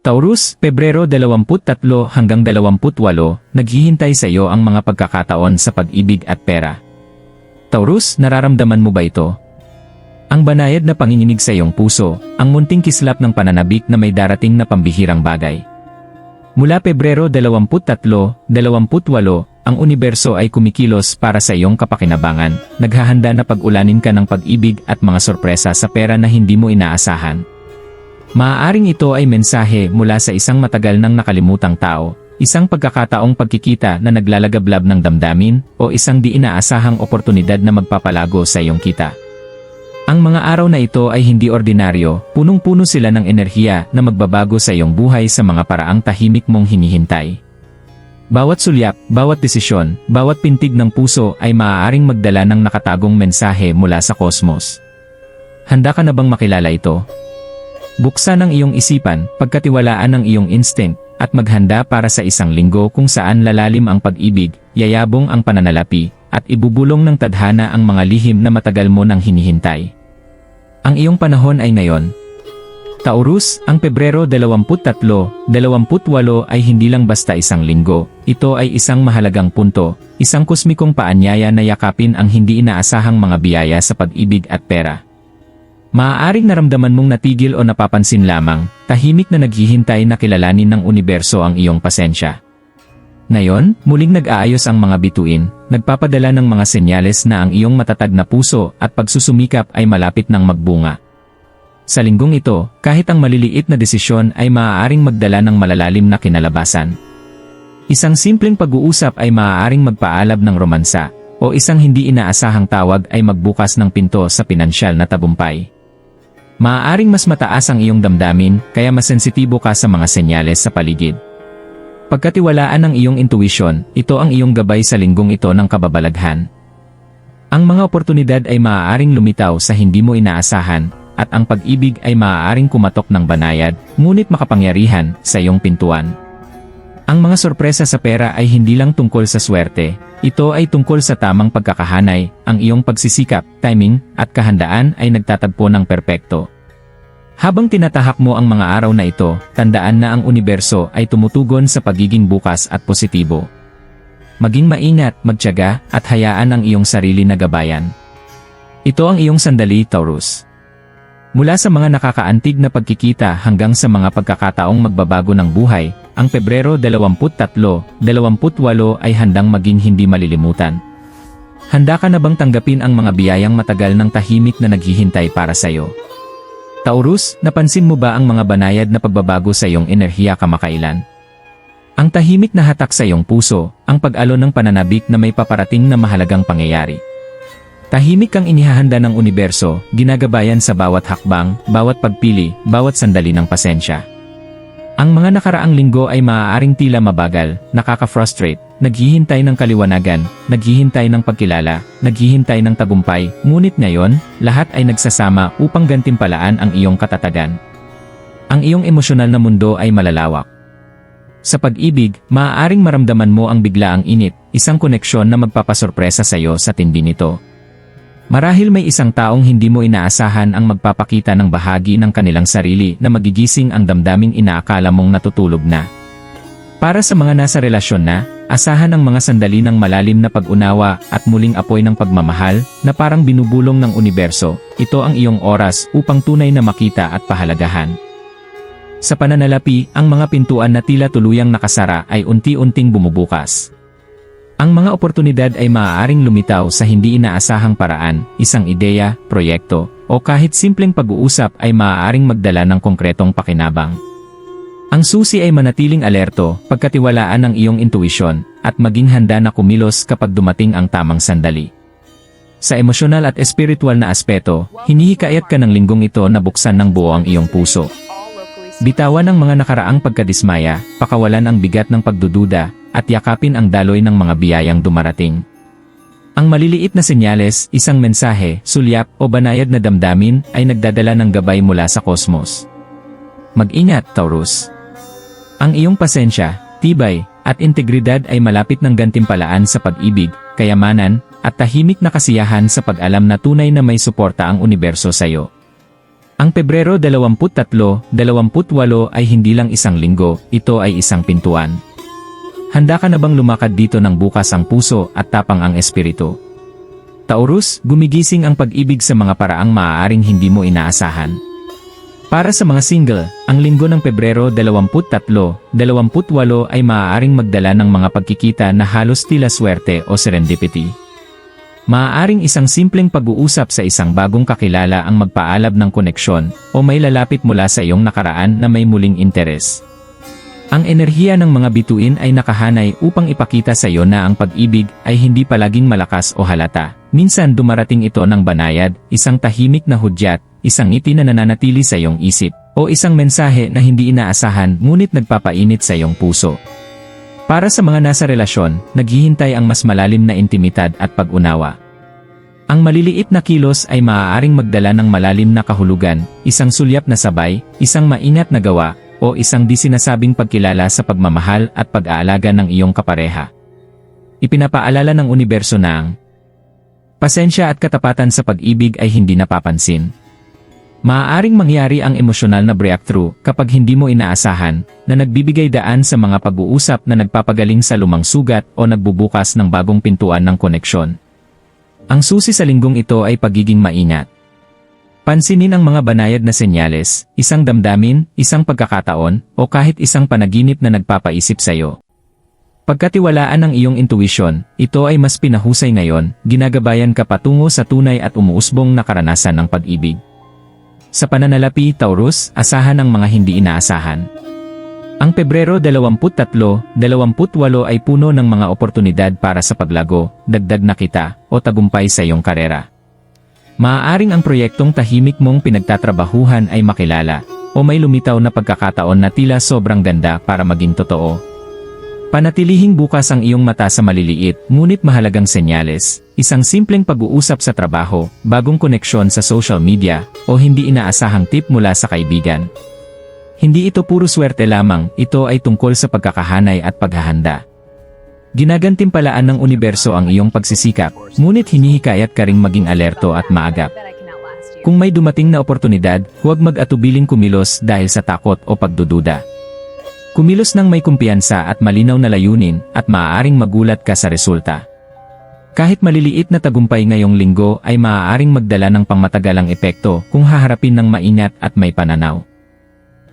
Taurus, Pebrero 23 hanggang 28, naghihintay sa iyo ang mga pagkakataon sa pag-ibig at pera. Taurus, nararamdaman mo ba ito? Ang banayad na panginginig sa iyong puso, ang munting kislap ng pananabik na may darating na pambihirang bagay. Mula Pebrero 23, 28, ang universo ay kumikilos para sa iyong kapakinabangan, naghahanda na pag-ulanin ka ng pag-ibig at mga sorpresa sa pera na hindi mo inaasahan. Maaaring ito ay mensahe mula sa isang matagal nang nakalimutang tao, isang pagkakataong pagkikita na naglalagablab ng damdamin, o isang di inaasahang oportunidad na magpapalago sa iyong kita. Ang mga araw na ito ay hindi ordinaryo, punong-puno sila ng enerhiya na magbabago sa iyong buhay sa mga paraang tahimik mong hinihintay. Bawat sulyap, bawat desisyon, bawat pintig ng puso ay maaaring magdala ng nakatagong mensahe mula sa kosmos. Handa ka na bang makilala ito? Buksan ang iyong isipan, pagkatiwalaan ang iyong instinct, at maghanda para sa isang linggo kung saan lalalim ang pag-ibig, yayabong ang pananalapi, at ibubulong ng tadhana ang mga lihim na matagal mo nang hinihintay. Ang iyong panahon ay ngayon. Taurus, ang Pebrero 23, 28 ay hindi lang basta isang linggo, ito ay isang mahalagang punto, isang kosmikong paanyaya na yakapin ang hindi inaasahang mga biyaya sa pag-ibig at pera. Maaaring naramdaman mong natigil o napapansin lamang, tahimik na naghihintay na kilalanin ng universo ang iyong pasensya. Ngayon, muling nag-aayos ang mga bituin, nagpapadala ng mga senyales na ang iyong matatag na puso at pagsusumikap ay malapit ng magbunga. Sa linggong ito, kahit ang maliliit na desisyon ay maaaring magdala ng malalalim na kinalabasan. Isang simpleng pag-uusap ay maaaring magpaalab ng romansa, o isang hindi inaasahang tawag ay magbukas ng pinto sa pinansyal na tagumpay. Maaaring mas mataas ang iyong damdamin, kaya mas sensitibo ka sa mga senyales sa paligid. Pagkatiwalaan ng iyong intuition, ito ang iyong gabay sa linggong ito ng kababalaghan. Ang mga oportunidad ay maaaring lumitaw sa hindi mo inaasahan, at ang pag-ibig ay maaaring kumatok ng banayad, ngunit makapangyarihan, sa iyong pintuan. Ang mga sorpresa sa pera ay hindi lang tungkol sa swerte, ito ay tungkol sa tamang pagkakahanay, ang iyong pagsisikap, timing, at kahandaan ay nagtatagpo ng perpekto. Habang tinatahak mo ang mga araw na ito, tandaan na ang universo ay tumutugon sa pagiging bukas at positibo. Maging maingat, magtiyaga, at hayaan ang iyong sarili na gabayan. Ito ang iyong sandali, Taurus. Mula sa mga nakakaantig na pagkikita hanggang sa mga pagkakataong magbabago ng buhay, ang Pebrero 23, 28 ay handang maging hindi malilimutan. Handa ka na bang tanggapin ang mga biyayang matagal ng tahimik na naghihintay para sa iyo? Taurus, napansin mo ba ang mga banayad na pagbabago sa iyong enerhiya kamakailan? Ang tahimik na hatak sa iyong puso, ang pag-alon ng pananabik na may paparating na mahalagang pangyayari. Tahimik kang inihahanda ng universo, ginagabayan sa bawat hakbang, bawat pagpili, bawat sandali ng pasensya. Ang mga nakaraang linggo ay maaaring tila mabagal, nakaka-frustrate, naghihintay ng kaliwanagan, naghihintay ng pagkilala, naghihintay ng tagumpay, ngunit ngayon, lahat ay nagsasama upang gantimpalaan ang iyong katatagan. Ang iyong emosyonal na mundo ay malalawak. Sa pag-ibig, maaaring maramdaman mo ang biglaang init, isang koneksyon na magpapasorpresa sa iyo sa tindi nito. Marahil may isang taong hindi mo inaasahan ang magpapakita ng bahagi ng kanilang sarili na magigising ang damdaming inaakala mong natutulog na. Para sa mga nasa relasyon na, asahan ang mga sandali ng malalim na pag-unawa at muling apoy ng pagmamahal na parang binubulong ng universo. Ito ang iyong oras upang tunay na makita at pahalagahan. Sa pananalapi, ang mga pintuan na tila tuluyang nakasara ay unti-unting bumubukas. Ang mga oportunidad ay maaaring lumitaw sa hindi inaasahang paraan, isang ideya, proyekto, o kahit simpleng pag-uusap ay maaaring magdala ng konkretong pakinabang. Ang susi ay manatiling alerto, pagkatiwalaan ang iyong intuisyon, at maging handa na kumilos kapag dumating ang tamang sandali. Sa emosyonal at espiritual na aspeto, hinihikayat ka ng linggong ito na buksan ng buo ang iyong puso. Bitawan ang mga nakaraang pagkadismaya, pakawalan ang bigat ng pagdududa, at yakapin ang daloy ng mga biyayang dumarating. Ang maliliit na senyales, isang mensahe, sulyap o banayad na damdamin ay nagdadala ng gabay mula sa kosmos. Mag-ingat, Taurus. Ang iyong pasensya, tibay, at integridad ay malapit ng gantimpalaan sa pag-ibig, kayamanan, at tahimik na kasiyahan sa pag-alam na tunay na may suporta ang universo sa iyo. Ang Pebrero 23, 28 ay hindi lang isang linggo, ito ay isang pintuan. Handa ka na bang lumakad dito ng bukas ang puso at tapang ang espiritu? Taurus, gumigising ang pag-ibig sa mga paraang maaaring hindi mo inaasahan. Para sa mga single, ang linggo ng Pebrero 23, 28 ay maaaring magdala ng mga pagkikita na halos tila swerte o serendipity. Maaaring isang simpleng pag-uusap sa isang bagong kakilala ang magpaalab ng koneksyon o may lalapit mula sa iyong nakaraan na may muling interes. Ang enerhiya ng mga bituin ay nakahanay upang ipakita sa iyo na ang pag-ibig ay hindi palaging malakas o halata. Minsan dumarating ito ng banayad, isang tahimik na hudyat, isang ngiti na nananatili sa iyong isip, o isang mensahe na hindi inaasahan ngunit nagpapainit sa iyong puso. Para sa mga nasa relasyon, naghihintay ang mas malalim na intimitad at pag-unawa. Ang maliliit na kilos ay maaaring magdala ng malalim na kahulugan, isang sulyap na sabay, isang maingat na gawa, o isang di sinasabing pagkilala sa pagmamahal at pag-aalaga ng iyong kapareha. Ipinapaalala ng universo na ang pasensya at katapatan sa pag-ibig ay hindi napapansin. Maaaring mangyari ang emosyonal na breakthrough kapag hindi mo inaasahan na nagbibigay daan sa mga pag-uusap na nagpapagaling sa lumang sugat o nagbubukas ng bagong pintuan ng koneksyon. Ang susi sa linggong ito ay pagiging maingat. Pansinin ang mga banayad na senyales, isang damdamin, isang pagkakataon, o kahit isang panaginip na nagpapaisip sa iyo. Pagkatiwalaan ang iyong intuition, ito ay mas pinahusay ngayon, ginagabayan ka patungo sa tunay at umuusbong na karanasan ng pag-ibig. Sa pananalapi, Taurus, asahan ang mga hindi inaasahan. Ang Pebrero 23, 28 ay puno ng mga oportunidad para sa paglago, dagdag na kita, o tagumpay sa iyong karera. Maaaring ang proyektong tahimik mong pinagtatrabahuhan ay makilala, o may lumitaw na pagkakataon na tila sobrang ganda para maging totoo. Panatilihing bukas ang iyong mata sa maliliit, ngunit mahalagang senyales, isang simpleng pag-uusap sa trabaho, bagong koneksyon sa social media, o hindi inaasahang tip mula sa kaibigan. Hindi ito puro swerte lamang, ito ay tungkol sa pagkakahanay at paghahanda. Ginagantimpalaan ng universo ang iyong pagsisikap, ngunit hinihikayat ka ring maging alerto at maagap. Kung may dumating na oportunidad, huwag mag-atubiling kumilos dahil sa takot o pagdududa. Kumilos ng may kumpiyansa at malinaw na layunin at maaaring magulat ka sa resulta. Kahit maliliit na tagumpay ngayong linggo ay maaaring magdala ng pangmatagalang epekto kung haharapin ng maingat at may pananaw.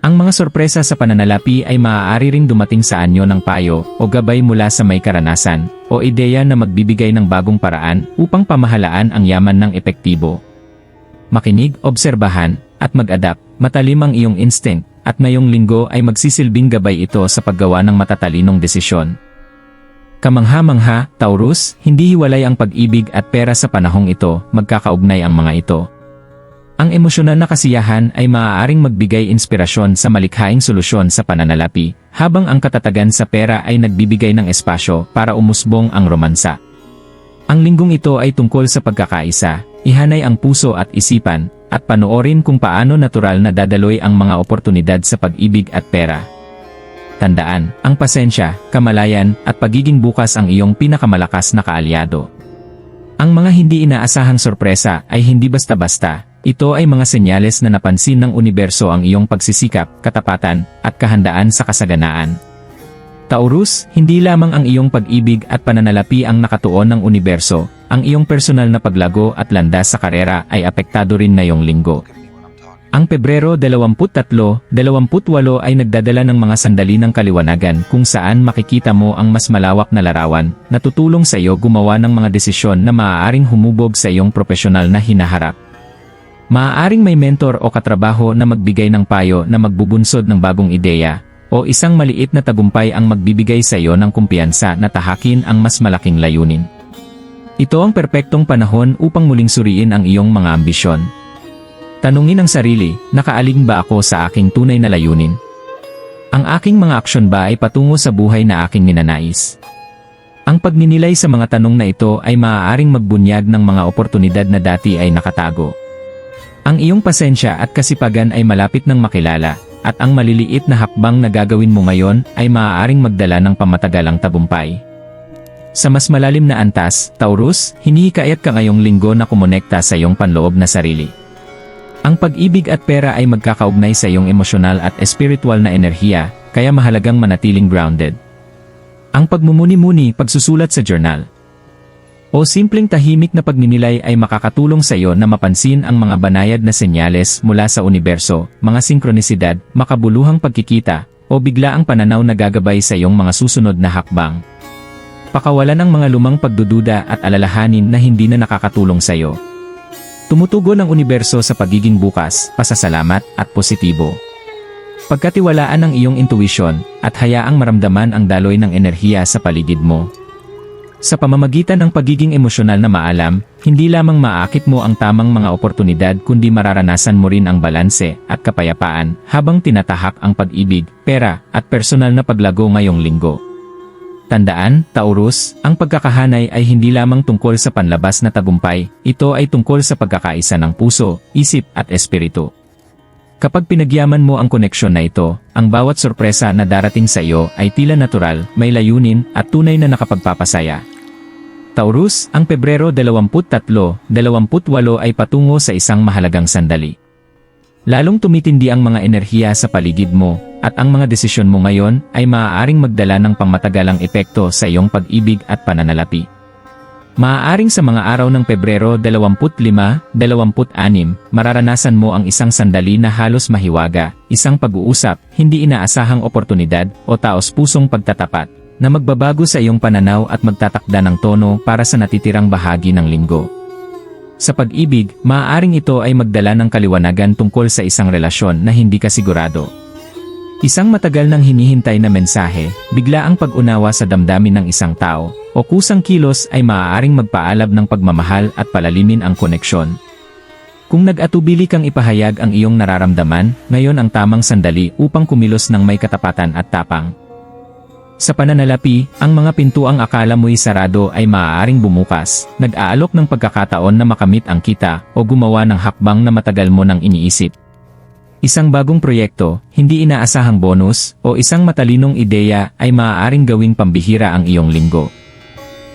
Ang mga sorpresa sa pananalapi ay maaari ring dumating sa anyo ng payo o gabay mula sa may karanasan o ideya na magbibigay ng bagong paraan upang pamahalaan ang yaman ng epektibo. Makinig, obserbahan, at mag-adapt, matalim ang iyong instinct, at ngayong linggo ay magsisilbing gabay ito sa paggawa ng matatalinong desisyon. Kamangha-mangha, Taurus, hindi hiwalay ang pag-ibig at pera sa panahong ito, magkakaugnay ang mga ito. Ang emosyonal na kasiyahan ay maaaring magbigay inspirasyon sa malikhaing solusyon sa pananalapi, habang ang katatagan sa pera ay nagbibigay ng espasyo para umusbong ang romansa. Ang linggong ito ay tungkol sa pagkakaisa, ihanay ang puso at isipan, at panoorin kung paano natural na dadaloy ang mga oportunidad sa pag-ibig at pera. Tandaan, ang pasensya, kamalayan, at pagiging bukas ang iyong pinakamalakas na kaalyado. Ang mga hindi inaasahang sorpresa ay hindi basta-basta. Ito ay mga senyales na napansin ng universo ang iyong pagsisikap, katapatan, at kahandaan sa kasaganaan. Taurus, hindi lamang ang iyong pag-ibig at pananalapi ang nakatuon ng universo, ang iyong personal na paglago at landas sa karera ay apektado rin ngayong linggo. Ang Pebrero 23, 28 ay nagdadala ng mga sandali ng kaliwanagan kung saan makikita mo ang mas malawak na larawan na tutulong sa iyo gumawa ng mga desisyon na maaaring humubog sa iyong profesional na hinaharap. Maaaring may mentor o katrabaho na magbigay ng payo na magbubunsod ng bagong ideya, o isang maliit na tagumpay ang magbibigay sa iyo ng kumpiyansa na tahakin ang mas malaking layunin. Ito ang perpektong panahon upang muling suriin ang iyong mga ambisyon. Tanungin ang sarili, nakaaling ba ako sa aking tunay na layunin? Ang aking mga aksyon ba ay patungo sa buhay na aking ninanais? Ang pagninilay sa mga tanong na ito ay maaaring magbunyag ng mga oportunidad na dati ay nakatago. Ang iyong pasensya at kasipagan ay malapit ng makilala, at ang maliliit na hakbang na gagawin mo ngayon ay maaaring magdala ng pamatagalang tagumpay. Sa mas malalim na antas, Taurus, hinihikayat ka ngayong linggo na kumonekta sa iyong panloob na sarili. Ang pag-ibig at pera ay magkakaugnay sa iyong emosyonal at espiritual na enerhiya, kaya mahalagang manatiling grounded. Ang pagmumuni-muni, pagsusulat sa journal, o simpleng tahimik na pagninilay ay makakatulong sa iyo na mapansin ang mga banayad na senyales mula sa universo, mga sinkronisidad, makabuluhang pagkikita, o biglaang pananaw na gagabay sa iyong mga susunod na hakbang. Pakawalan ang mga lumang pagdududa at alalahanin na hindi na nakakatulong sa iyo. Tumutugon ang universo sa pagiging bukas, pasasalamat, at positibo. Pagkatiwalaan ang iyong intuition, at hayaang maramdaman ang daloy ng enerhiya sa paligid mo. Sa pamamagitan ng pagiging emosyonal na maalam, hindi lamang maaakit mo ang tamang mga oportunidad kundi mararanasan mo rin ang balanse at kapayapaan habang tinatahak ang pag-ibig, pera, at personal na paglago ngayong linggo. Tandaan, Taurus, ang pagkakahanay ay hindi lamang tungkol sa panlabas na tagumpay, ito ay tungkol sa pagkakaisa ng puso, isip at espiritu. Kapag pinagyaman mo ang koneksyon na ito, ang bawat sorpresa na darating sa iyo ay tila natural, may layunin at tunay na nakapagpapasaya. Taurus, ang Pebrero 23-28 ay patungo sa isang mahalagang sandali. Lalong tumitindi ang mga enerhiya sa paligid mo, at ang mga desisyon mo ngayon ay maaaring magdala ng pangmatagalang epekto sa iyong pag-ibig at pananalapi. Maaaring sa mga araw ng Pebrero 25-26, mararanasan mo ang isang sandali na halos mahiwaga, isang pag-uusap, hindi inaasahang oportunidad o taos-pusong pagtatapat, na magbabago sa iyong pananaw at magtatakda ng tono para sa natitirang bahagi ng linggo. Sa pag-ibig, maaaring ito ay magdala ng kaliwanagan tungkol sa isang relasyon na hindi ka sigurado. Isang matagal nang hinihintay na mensahe, bigla ang pag-unawa sa damdamin ng isang tao, o kusang kilos ay maaaring magpaalab ng pagmamahal at palalimin ang koneksyon. Kung nag-atubili kang ipahayag ang iyong nararamdaman, ngayon ang tamang sandali upang kumilos ng may katapatan at tapang. Sa pananalapi, ang mga pintuang akala mo'y sarado ay maaaring bumukas, nag-aalok ng pagkakataon na makamit ang kita o gumawa ng hakbang na matagal mo nang iniisip. Isang bagong proyekto, hindi inaasahang bonus, o isang matalinong ideya ay maaaring gawing pambihira ang iyong linggo.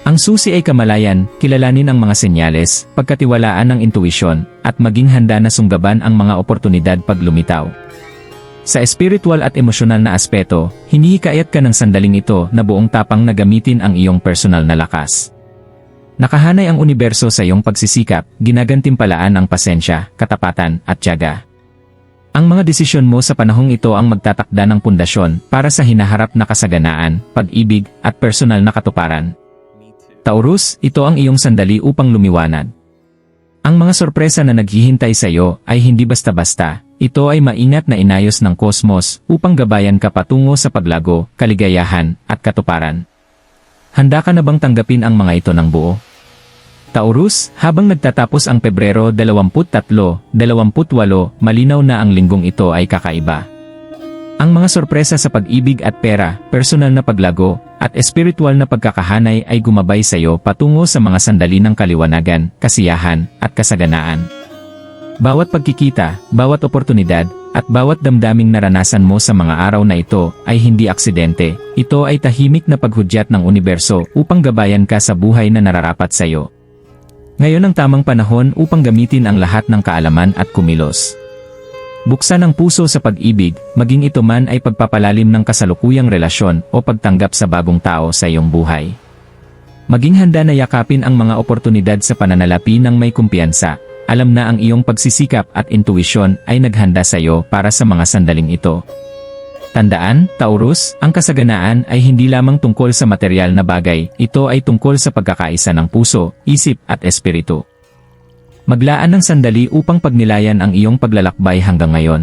Ang susi ay kamalayan, kilalanin ang mga senyales, pagkatiwalaan ng intuisyon, at maging handa na sunggaban ang mga oportunidad pag lumitaw. Sa espiritual at emosyonal na aspeto, hinihikayat ka ng sandaling ito na buong tapang na gamitin ang iyong personal na lakas. Nakahanay ang universo sa iyong pagsisikap, ginagantimpalaan ang pasensya, katapatan, at tiyaga. Ang mga desisyon mo sa panahong ito ang magtatakda ng pundasyon para sa hinaharap na kasaganaan, pag-ibig, at personal na katuparan. Taurus, ito ang iyong sandali upang lumiwanag. Ang mga sorpresa na naghihintay sa iyo ay hindi basta-basta, ito ay maingat na inayos ng kosmos upang gabayan ka patungo sa paglago, kaligayahan, at katuparan. Handa ka na bang tanggapin ang mga ito ng buo? Taurus, habang nagtatapos ang Pebrero 23-28, malinaw na ang linggong ito ay kakaiba. Ang mga sorpresa sa pag-ibig at pera, personal na paglago, at espiritual na pagkakahanay ay gumabay sa iyo patungo sa mga sandali ng kaliwanagan, kasiyahan, at kasaganaan. Bawat pagkikita, bawat oportunidad, at bawat damdaming naranasan mo sa mga araw na ito ay hindi aksidente, ito ay tahimik na paghudyat ng universo upang gabayan ka sa buhay na nararapat sa iyo. Ngayon ang tamang panahon upang gamitin ang lahat ng kaalaman at kumilos. Buksan ang puso sa pag-ibig, maging ito man ay pagpapalalim ng kasalukuyang relasyon o pagtanggap sa bagong tao sa iyong buhay. Maging handa na yakapin ang mga oportunidad sa pananalapi ng may kumpiyansa, alam na ang iyong pagsisikap at intuisyon ay naghanda sa iyo para sa mga sandaling ito. Tandaan, Taurus, ang kasaganaan ay hindi lamang tungkol sa material na bagay, ito ay tungkol sa pagkakaisa ng puso, isip at espiritu. Maglaan ng sandali upang pagnilayan ang iyong paglalakbay hanggang ngayon.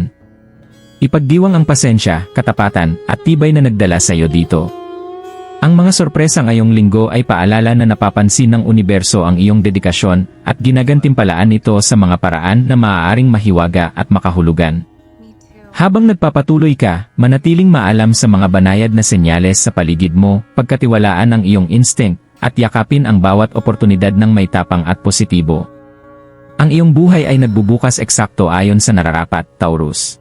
Ipagdiwang ang pasensya, katapatan, at tibay na nagdala sa iyo dito. Ang mga sorpresa ngayong linggo ay paalala na napapansin ng universo ang iyong dedikasyon at ginagantimpalaan ito sa mga paraan na maaaring mahiwaga at makahulugan. Habang nagpapatuloy ka, manatiling maalam sa mga banayad na senyales sa paligid mo, pagkatiwalaan ang iyong instinct, at yakapin ang bawat oportunidad ng may tapang at positibo. Ang iyong buhay ay nagbubukas eksakto ayon sa nararapat, Taurus.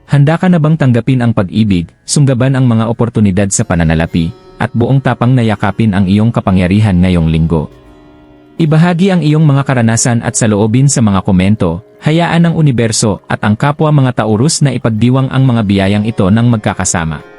Handa ka na bang tanggapin ang pag-ibig, sunggaban ang mga oportunidad sa pananalapi, at buong tapang na yakapin ang iyong kapangyarihan ngayong linggo? Ibahagi ang iyong mga karanasan at saloobin sa mga komento, Hayaan ng universo at ang kapwa mga Taurus na ipagdiwang ang mga biyayang ito ng magkakasama.